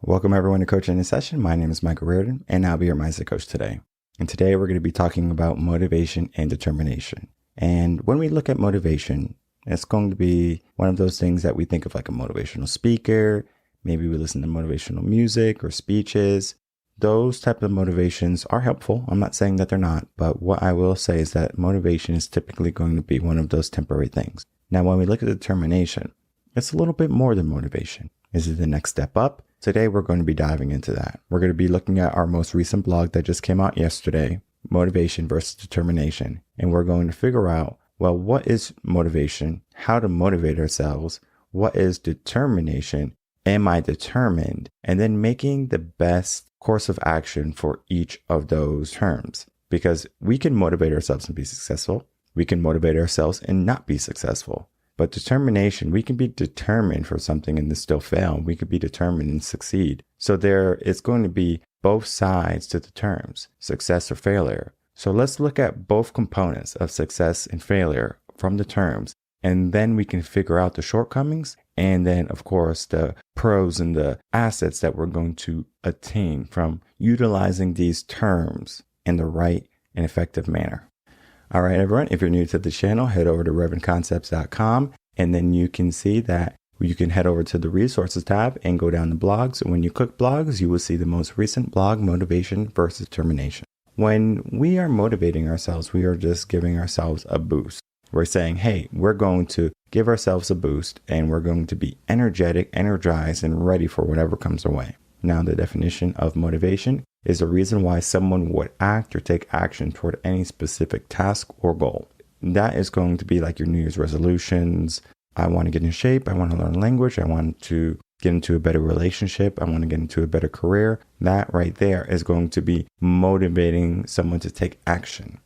Welcome everyone to Coaching in a Session. My name is Michael Rearden, and I'll be your mindset coach today. And today we're going to be talking about motivation and determination. And when we look at motivation, it's going to be one of those things that we think of like a motivational speaker. Maybe we listen to motivational music or speeches. Those type of motivations are helpful. I'm not saying that they're not, but what I will say is that motivation is typically going to be one of those temporary things. Now, when we look at determination, it's a little bit more than motivation. Is it the next step up? Today, we're going to be diving into that. We're going to be looking at our most recent blog that just came out yesterday, Motivation versus Determination. And we're going to figure out, well, what is motivation? How to motivate ourselves? What is determination? Am I determined? And then making the best course of action for each of those terms. Because we can motivate ourselves and be successful. We can motivate ourselves and not be successful. But determination, we can be determined for something and then still fail. We could be determined and succeed. So there is going to be both sides to the terms, success or failure. So let's look at both components of success and failure from the terms. And then we can figure out the shortcomings. And then, of course, the pros and the assets that we're going to attain from utilizing these terms in the right and effective manner. All right, everyone, if you're new to the channel, head over to revenconcepts.com, and then you can see that you can head over to the resources tab and go down to blogs. And when you click blogs, you will see the most recent blog, Motivation versus Determination. When we are motivating ourselves, we are just giving ourselves a boost. We're saying, hey, we're going to give ourselves a boost and we're going to be energetic, energized, and ready for whatever comes our way. Now, the definition of motivation is a reason why someone would act or take action toward any specific task or goal. That is going to be like your New Year's resolutions. I want to get in shape. I want to learn language. I want to get into a better relationship. I want to get into a better career. That right there is going to be motivating someone to take action.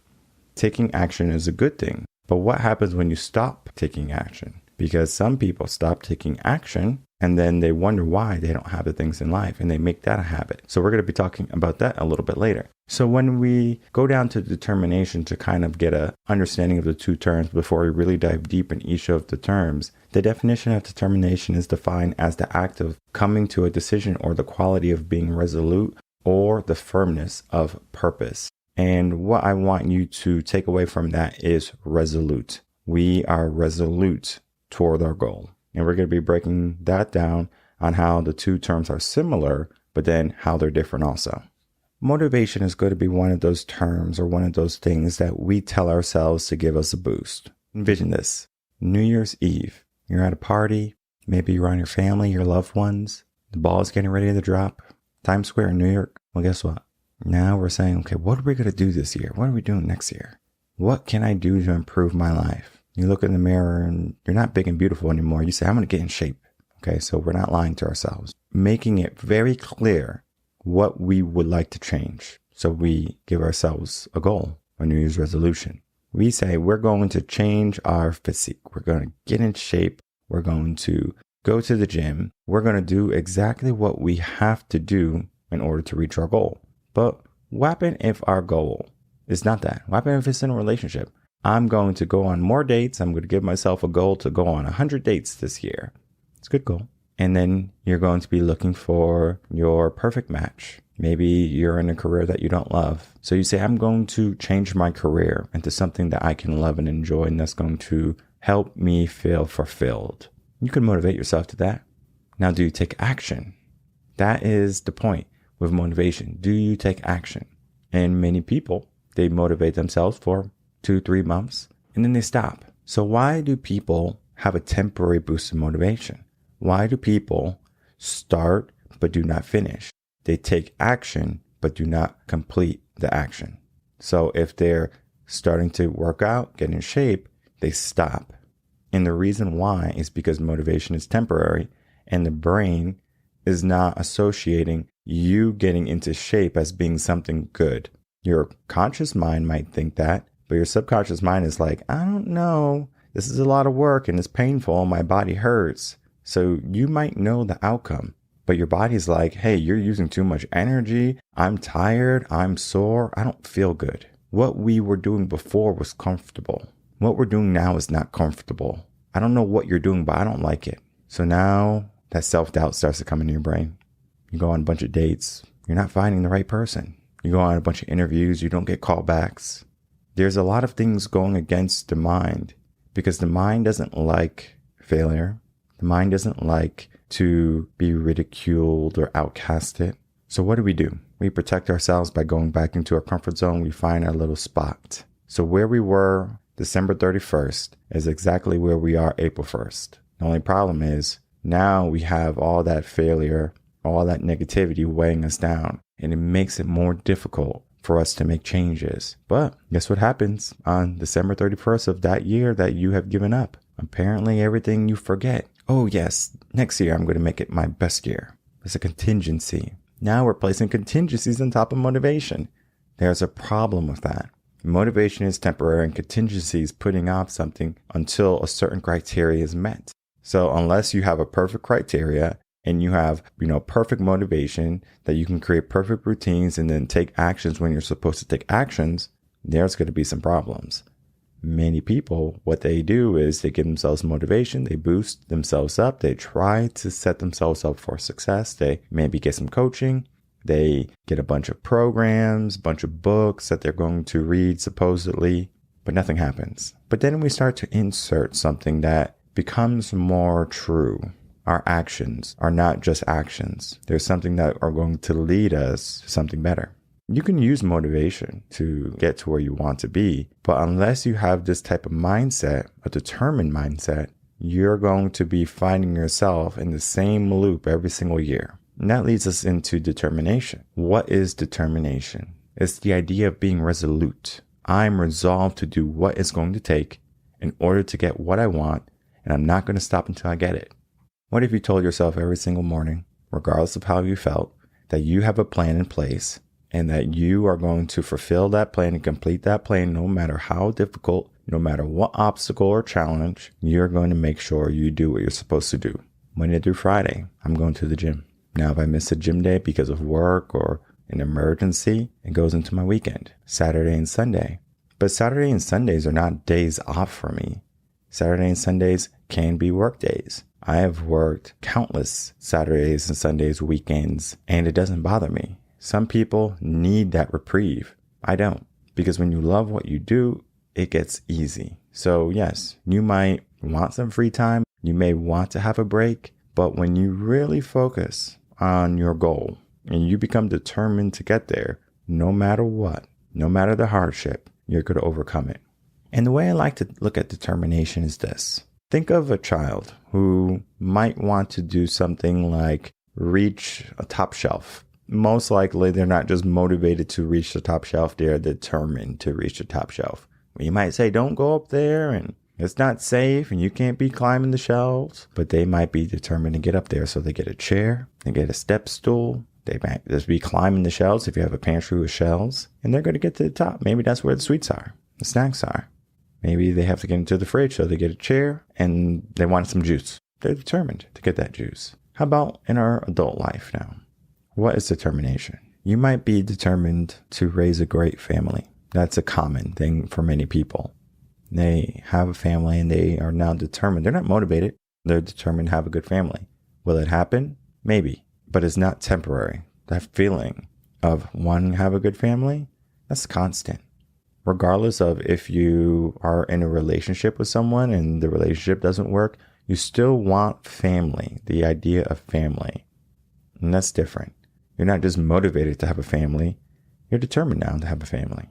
Taking action is a good thing. But what happens when you stop taking action? Because some people stop taking action and then they wonder why they don't have the things in life and they make that a habit. So we're going to be talking about that a little bit later. So when we go down to determination to kind of get an understanding of the two terms before we really dive deep in each of the terms, the definition of determination is defined as the act of coming to a decision or the quality of being resolute or the firmness of purpose. And what I want you to take away from that is resolute. We are resolute toward our goal. And we're going to be breaking that down on how the two terms are similar, but then how they're different also. Motivation is going to be one of those terms or one of those things that we tell ourselves to give us a boost. Envision this. New Year's Eve. You're at a party. Maybe you're around your family, your loved ones. The ball is getting ready to drop. Times Square in New York. Well, guess what? Now we're saying, okay, what are we going to do this year? What are we doing next year? What can I do to improve my life? You look in the mirror and you're not big and beautiful anymore. You say, I'm going to get in shape. Okay, so we're not lying to ourselves. Making it very clear what we would like to change. So we give ourselves a goal, a New Year's resolution. We say we're going to change our physique. We're going to get in shape. We're going to go to the gym. We're going to do exactly what we have to do in order to reach our goal. But what happens if our goal is not that? What happens if it's in a relationship? I'm going to go on more dates. I'm going to give myself a goal to go on 100 dates this year. It's a good goal. And then you're going to be looking for your perfect match. Maybe you're in a career that you don't love. So you say, I'm going to change my career into something that I can love and enjoy, and that's going to help me feel fulfilled. You can motivate yourself to that. Now, do you take action? That is the point with motivation. Do you take action? And many people, they motivate themselves for 2-3 months, and then they stop. So why do people have a temporary boost of motivation? Why do people start but do not finish? They take action but do not complete the action. So if they're starting to work out, get in shape, they stop. And the reason why is because motivation is temporary and the brain is not associating you getting into shape as being something good. Your conscious mind might think that, but your subconscious mind is like, I don't know. This is a lot of work and it's painful. My body hurts. So you might know the outcome, but your body's like, hey, you're using too much energy. I'm tired. I'm sore. I don't feel good. What we were doing before was comfortable. What we're doing now is not comfortable. I don't know what you're doing, but I don't like it. So now that self-doubt starts to come into your brain. You go on a bunch of dates. You're not finding the right person. You go on a bunch of interviews. You don't get callbacks. There's a lot of things going against the mind because the mind doesn't like failure. The mind doesn't like to be ridiculed or outcasted. So what do? We protect ourselves by going back into our comfort zone. We find our little spot. So where we were December 31st is exactly where we are April 1st. The only problem is now we have all that failure, all that negativity weighing us down, and it makes it more difficult for us to make changes. But guess what happens on December 31st of that year that you have given up? Apparently everything you forget. Oh yes, next year I'm going to make it my best year. It's a contingency. Now we're placing contingencies on top of motivation. There's a problem with that. Motivation is temporary and contingency is putting off something until a certain criteria is met. So unless you have a perfect criteria and you have, perfect motivation that you can create perfect routines and then take actions when you're supposed to take actions, there's going to be some problems. Many people, what they do is they give themselves motivation, they boost themselves up, they try to set themselves up for success. They maybe get some coaching, they get a bunch of programs, a bunch of books that they're going to read supposedly, but nothing happens. But then we start to insert something that becomes more true. Our actions are not just actions. There's something that are going to lead us to something better. You can use motivation to get to where you want to be, but unless you have this type of mindset, a determined mindset, you're going to be finding yourself in the same loop every single year. And that leads us into determination. What is determination? It's the idea of being resolute. I'm resolved to do what it's going to take in order to get what I want, and I'm not going to stop until I get it. What if you told yourself every single morning, regardless of how you felt, that you have a plan in place and that you are going to fulfill that plan and complete that plan no matter how difficult, no matter what obstacle or challenge, you're going to make sure you do what you're supposed to do. Monday through Friday, I'm going to the gym. Now, if I miss a gym day because of work or an emergency, it goes into my weekend, Saturday and Sunday. But Saturday and Sundays are not days off for me. Saturday and Sundays can be work days. I have worked countless Saturdays and Sundays, weekends, and it doesn't bother me. Some people need that reprieve. I don't, because when you love what you do, it gets easy. So yes, you might want some free time. You may want to have a break, but when you really focus on your goal and you become determined to get there, no matter what, no matter the hardship, you're going to overcome it. And the way I like to look at determination is this. Think of a child who might want to do something like reach a top shelf. Most likely, they're not just motivated to reach the top shelf. They're determined to reach the top shelf. You might say, don't go up there and it's not safe and you can't be climbing the shelves. But they might be determined to get up there. So they get a chair, they get a step stool. They might just be climbing the shelves if you have a pantry with shelves. And they're going to get to the top. Maybe that's where the sweets are, the snacks are. Maybe they have to get into the fridge, so they get a chair and they want some juice. They're determined to get that juice. How about in our adult life now? What is determination? You might be determined to raise a great family. That's a common thing for many people. They have a family and they are now determined. They're not motivated. They're determined to have a good family. Will it happen? Maybe, but it's not temporary. That feeling of wanting to have a good family, that's constant. Regardless of if you are in a relationship with someone and the relationship doesn't work, you still want family, the idea of family. And that's different. You're not just motivated to have a family. You're determined now to have a family.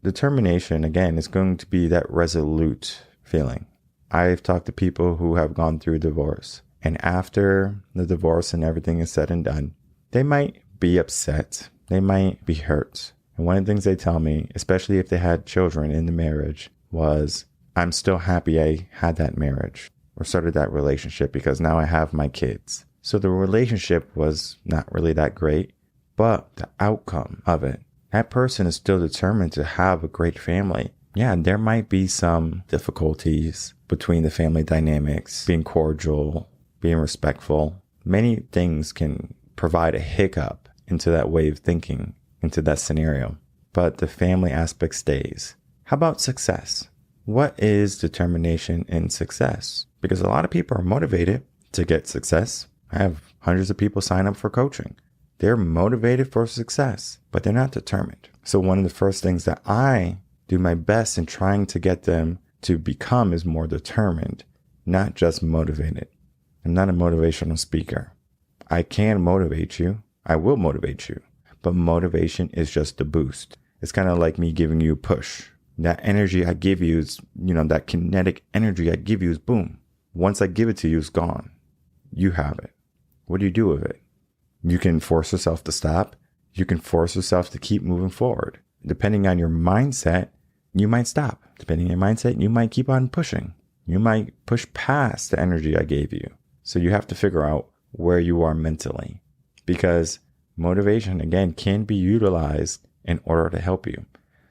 Determination, again, is going to be that resolute feeling. I've talked to people who have gone through divorce. And after the divorce and everything is said and done, they might be upset. They might be hurt. And one of the things they tell me, especially if they had children in the marriage, was, I'm still happy I had that marriage or started that relationship because now I have my kids. So the relationship was not really that great, but the outcome of it, that person is still determined to have a great family. Yeah, there might be some difficulties between the family dynamics, being cordial, being respectful. Many things can provide a hiccup into that way of thinking, into that scenario, but the family aspect stays. How about success? What is determination in success? Because a lot of people are motivated to get success. I have hundreds of people sign up for coaching. They're motivated for success, but they're not determined. So one of the first things that I do my best in trying to get them to become is more determined, not just motivated. I'm not a motivational speaker. I can motivate you. I will motivate you. But motivation is just a boost. It's kind of like me giving you a push. That energy I give you is, that kinetic energy I give you is boom. Once I give it to you, it's gone. You have it. What do you do with it? You can force yourself to stop. You can force yourself to keep moving forward. Depending on your mindset, you might stop. Depending on your mindset, you might keep on pushing. You might push past the energy I gave you. So you have to figure out where you are mentally, because motivation, again, can be utilized in order to help you.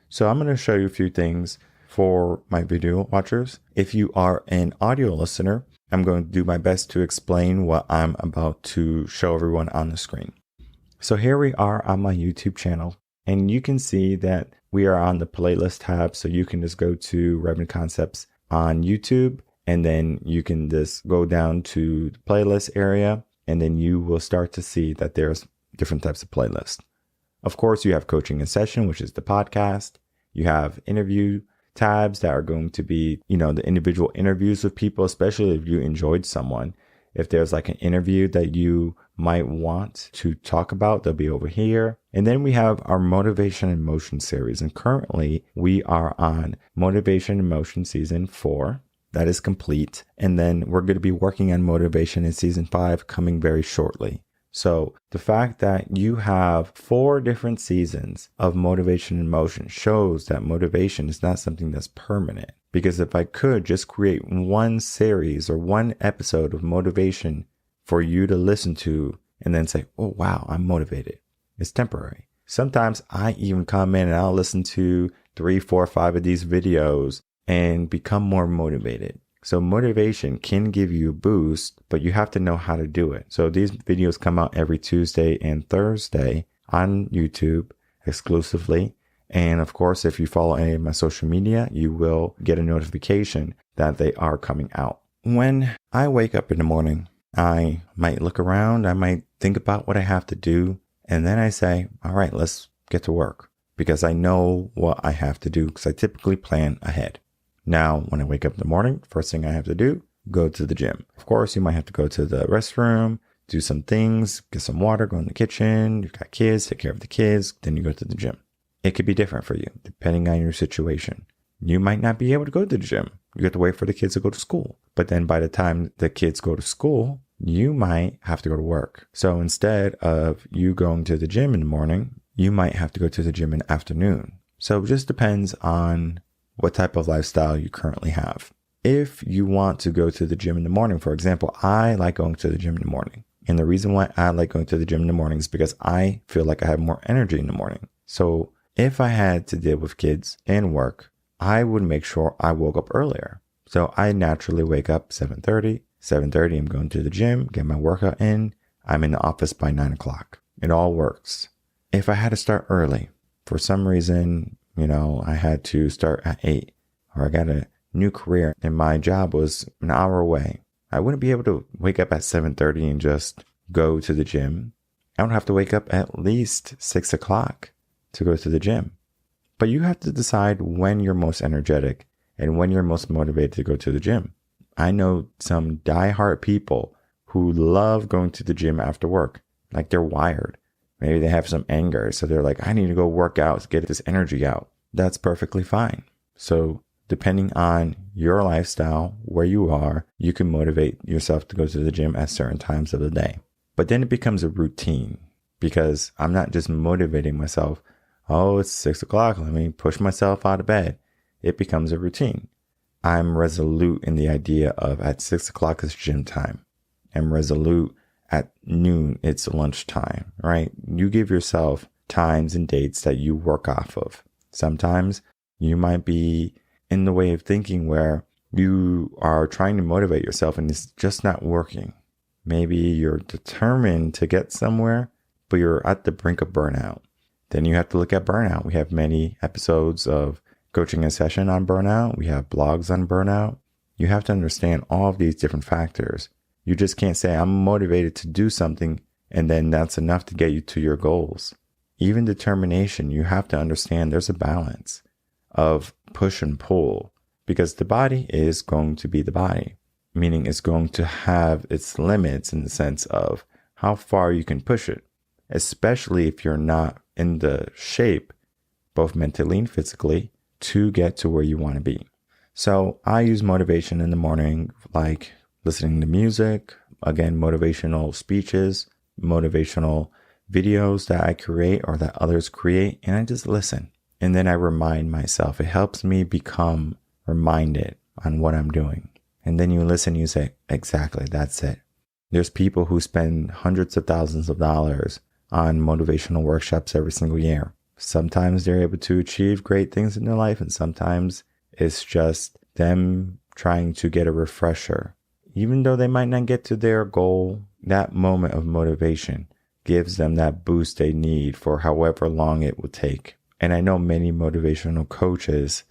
So I'm going to show you a few things for my video watchers. If you are an audio listener, I'm going to do my best to explain what I'm about to show everyone on the screen. So here we are on my YouTube channel, and you can see that we are on the playlist tab. So you can just go to Reven Concepts on YouTube, and then you can just go down to the playlist area, and then you will start to see that there's different types of playlists. Of course, you have coaching in session, which is the podcast. You have interview tabs that are going to be, the individual interviews with people, especially if you enjoyed someone. If there's like an interview that you might want to talk about, they'll be over here. And then we have our Motivation and Motion series. And currently we are on Motivation and Motion season 4. That is complete. And then we're going to be working on Motivation in season 5 coming very shortly. So the fact that you have 4 different seasons of Motivation and Motion shows that motivation is not something that's permanent. Because if I could just create one series or one episode of motivation for you to listen to and then say, oh, wow, I'm motivated. It's temporary. Sometimes I even come in and I'll listen to 3, 4, 5 of these videos and become more motivated. So motivation can give you a boost, but you have to know how to do it. So these videos come out every Tuesday and Thursday on YouTube exclusively. And of course, if you follow any of my social media, you will get a notification that they are coming out. When I wake up in the morning, I might look around, I might think about what I have to do. And then I say, all right, let's get to work, because I know what I have to do, because I typically plan ahead. Now, when I wake up in the morning, first thing I have to do, go to the gym. Of course, you might have to go to the restroom, do some things, get some water, go in the kitchen. You've got kids, take care of the kids, then you go to the gym. It could be different for you, depending on your situation. You might not be able to go to the gym. You have to wait for the kids to go to school. But then by the time the kids go to school, you might have to go to work. So instead of you going to the gym in the morning, you might have to go to the gym in the afternoon. So it just depends on what type of lifestyle you currently have. If you want to go to the gym in the morning, for example, I like going to the gym in the morning. And the reason why I like going to the gym in the morning is because I feel like I have more energy in the morning. So if I had to deal with kids and work, I would make sure I woke up earlier. So I naturally wake up 7:30. 7:30, I'm going to the gym, get my workout in. I'm in the office by 9 o'clock. It all works. If I had to start early, for some reason, I had to start at 8, or I got a new career and my job was an hour away, I wouldn't be able to wake up at 7:30 and just go to the gym. I would have to wake up at least 6 o'clock to go to the gym. But you have to decide when you're most energetic and when you're most motivated to go to the gym. I know some diehard people who love going to the gym after work, like they're wired. Maybe they have some anger, so they're like, I need to go work out to get this energy out. That's perfectly fine. So depending on your lifestyle, where you are, you can motivate yourself to go to the gym at certain times of the day. But then it becomes a routine, because I'm not just motivating myself. Oh, it's 6 o'clock. Let me push myself out of bed. It becomes a routine. I'm resolute in the idea of at 6 o'clock is gym time. I'm resolute at noon, it's lunchtime, right? You give yourself times and dates that you work off of. Sometimes you might be in the way of thinking where you are trying to motivate yourself and it's just not working. Maybe you're determined to get somewhere, but you're at the brink of burnout. Then you have to look at burnout. We have many episodes of coaching a session on burnout. We have blogs on burnout. You have to understand all of these different factors. You just can't say, I'm motivated to do something And then that's enough to get you to your goals. Even determination, you have to understand there's a balance of push and pull, because the body is going to be the body, meaning it's going to have its limits in the sense of how far you can push it, especially if you're not in the shape, both mentally and physically, to get to where you want to be. So I use motivation in the morning, like listening to music, again, motivational speeches, motivational videos that I create or that others create, and I just listen. And then I remind myself. It helps me become reminded on what I'm doing. And then you listen, you say, exactly, that's it. There's people who spend hundreds of thousands of dollars on motivational workshops every single year. Sometimes they're able to achieve great things in their life, and sometimes it's just them trying to get a refresher. Even though they might not get to their goal, that moment of motivation gives them that boost they need for however long it will take. And I know many motivational coaches,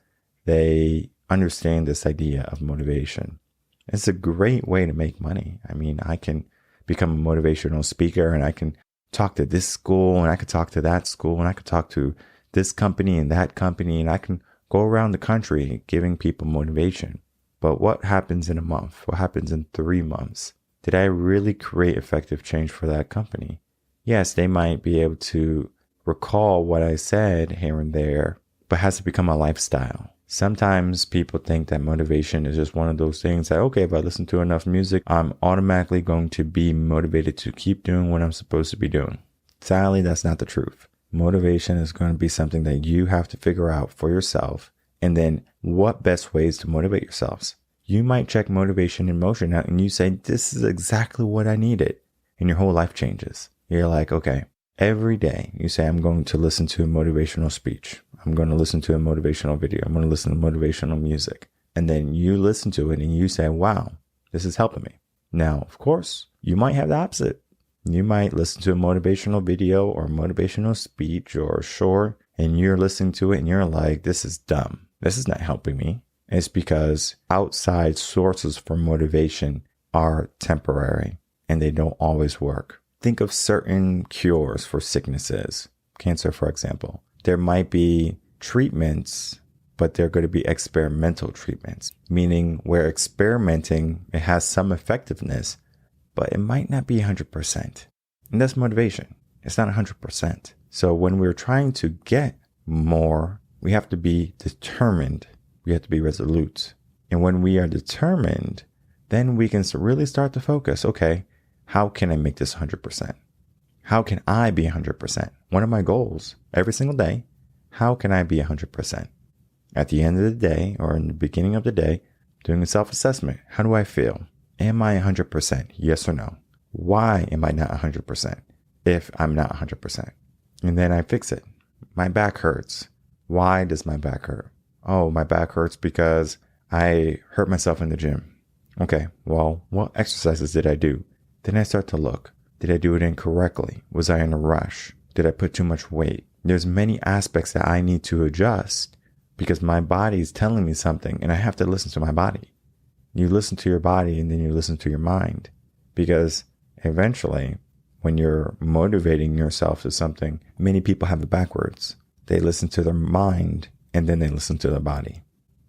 they understand this idea of motivation. It's a great way to make money. I mean, I can become a motivational speaker and I can talk to this school and I could talk to that school and I could talk to this company and that company, and I can go around the country giving people motivation. But what happens in a month? What happens in 3 months? Did I really create effective change for that company? Yes, they might be able to recall what I said here and there, but has to become a lifestyle. Sometimes people think that motivation is just one of those things that, okay, if I listen to enough music, I'm automatically going to be motivated to keep doing what I'm supposed to be doing. Sadly, that's not the truth. Motivation is going to be something that you have to figure out for yourself. And then what best ways to motivate yourselves? You might check motivation in motion out and you say, this is exactly what I needed. And your whole life changes. You're like, okay, every day you say, I'm going to listen to a motivational speech. I'm going to listen to a motivational video. I'm going to listen to motivational music. And then you listen to it and you say, wow, this is helping me. Now, of course, you might have the opposite. You might listen to a motivational video or motivational speech or short, and you're listening to it and you're like, this is dumb. This is not helping me. It's because outside sources for motivation are temporary and they don't always work. Think of certain cures for sicknesses, cancer, for example. There might be treatments, but they're going to be experimental treatments, meaning we're experimenting. It has some effectiveness, but it might not be 100%. And that's motivation. It's not 100%. So when we're trying to get more, we have to be determined. We have to be resolute. And when we are determined, then we can really start to focus. Okay, how can I make this 100%? How can I be 100%? One of my goals every single day, how can I be 100%? At the end of the day or in the beginning of the day, doing a self-assessment. How do I feel? Am I 100%? Yes or no? Why am I not 100% if I'm not 100%? And then I fix it. My back hurts. Why does my back hurt? Oh, my back hurts because I hurt myself in the gym. Okay, well, what exercises did I do? Then I start to look. Did I do it incorrectly? Was I in a rush? Did I put too much weight? There's many aspects that I need to adjust because my body is telling me something and I have to listen to my body. You listen to your body and then you listen to your mind, because eventually when you're motivating yourself to something, many people have it backwards. They listen to their mind and then they listen to their body.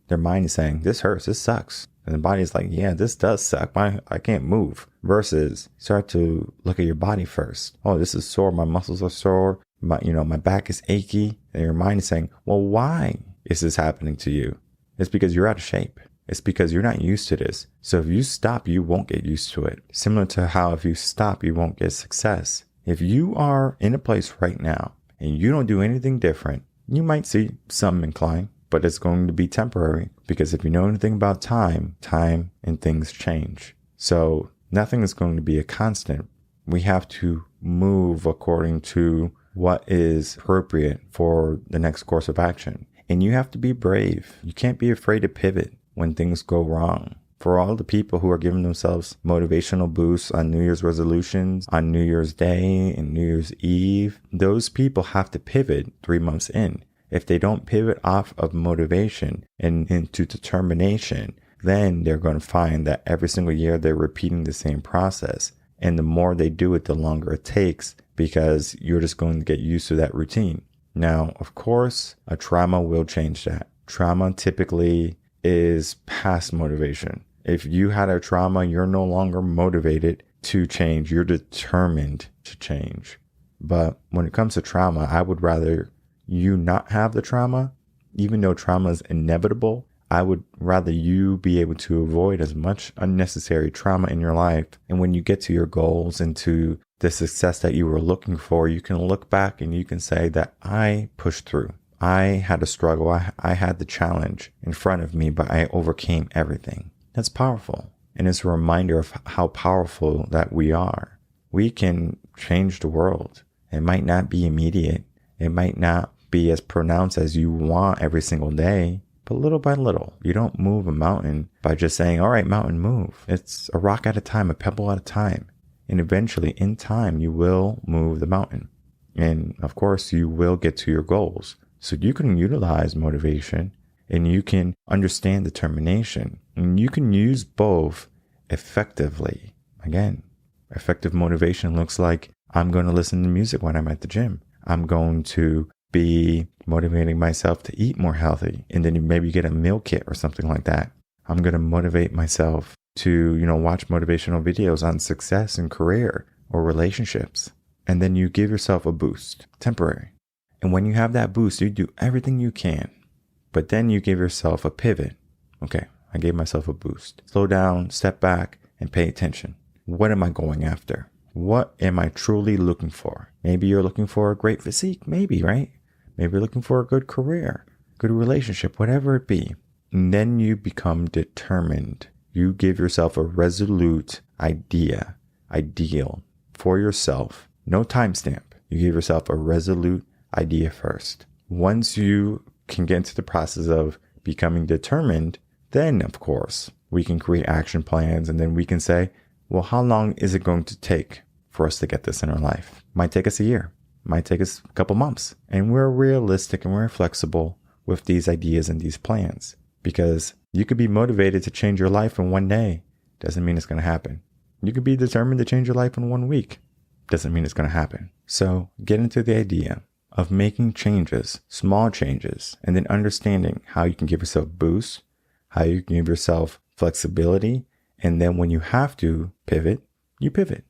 Their mind is saying, this hurts, this sucks. And the body is like, yeah, this does suck. I can't move. Versus start to look at your body first. Oh, this is sore. My muscles are sore. My back is achy. And your mind is saying, well, why is this happening to you? It's because you're out of shape. It's because you're not used to this. So if you stop, you won't get used to it. Similar to how if you stop, you won't get success. If you are in a place right now and you don't do anything different, you might see some incline, but it's going to be temporary, because if you know anything about time and things change. So nothing is going to be a constant. We have to move according to what is appropriate for the next course of action. And you have to be brave. You can't be afraid to pivot when things go wrong. For all the people who are giving themselves motivational boosts on New Year's resolutions, on New Year's Day and New Year's Eve, those people have to pivot 3 months in. If they don't pivot off of motivation and into determination, then they're going to find that every single year they're repeating the same process. And the more they do it, the longer it takes, because you're just going to get used to that routine. Now, of course, a trauma will change that. Trauma typically is past motivation. If you had a trauma, you're no longer motivated to change. You're determined to change. But when it comes to trauma, I would rather you not have the trauma. Even though trauma is inevitable, I would rather you be able to avoid as much unnecessary trauma in your life. And when you get to your goals and to the success that you were looking for, you can look back and you can say that I pushed through. I had a struggle. I had the challenge in front of me, but I overcame everything. That's powerful. And it's a reminder of how powerful that we are. We can change the world. It might not be immediate. It might not be as pronounced as you want every single day, but little by little. You don't move a mountain by just saying, all right, mountain, move. It's a rock at a time, a pebble at a time. And eventually, in time, you will move the mountain. And of course, you will get to your goals. So you can utilize motivation and you can understand determination. And you can use both effectively. Again, effective motivation looks like I'm going to listen to music when I'm at the gym. I'm going to be motivating myself to eat more healthy. And then you maybe get a meal kit or something like that. I'm going to motivate myself to, watch motivational videos on success and career or relationships. And then you give yourself a boost, temporary. And when you have that boost, you do everything you can. But then you give yourself a pivot. Okay, I gave myself a boost. Slow down, step back, and pay attention. What am I going after? What am I truly looking for? Maybe you're looking for a great physique, maybe, right? Maybe you're looking for a good career, good relationship, whatever it be. And then you become determined. You give yourself a resolute ideal for yourself. No timestamp. You give yourself a resolute idea first. Once you can get into the process of becoming determined, then of course we can create action plans, and then we can say, well, how long is it going to take for us to get this in our life? Might take us a year, might take us a couple months. And we're realistic and we're flexible with these ideas and these plans, because you could be motivated to change your life in one day. Doesn't mean it's going to happen. You could be determined to change your life in 1 week. Doesn't mean it's going to happen. So get into the idea of making changes, small changes, and then understanding how you can give yourself boosts, how you can give yourself flexibility. And then when you have to pivot, you pivot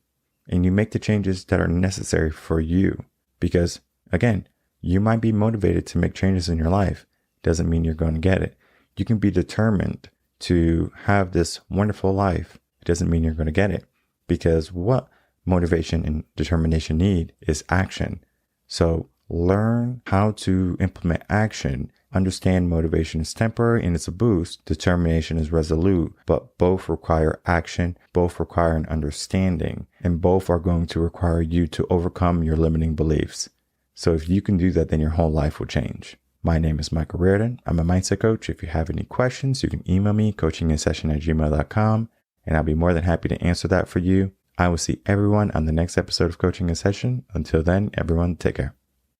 and you make the changes that are necessary for you. Because again, you might be motivated to make changes in your life. Doesn't mean you're going to get it. You can be determined to have this wonderful life. It doesn't mean you're going to get it, because what motivation and determination need is action. So learn how to implement action. Understand motivation is temporary and it's a boost. Determination is resolute, but both require action, both require an understanding, and both are going to require you to overcome your limiting beliefs. So if you can do that, then your whole life will change. My name is Michael Rearden. I'm a mindset coach. If you have any questions, you can email me, coachinginsession@gmail.com, and I'll be more than happy to answer that for you. I will see everyone on the next episode of Coaching in Session. Until then, everyone, take care.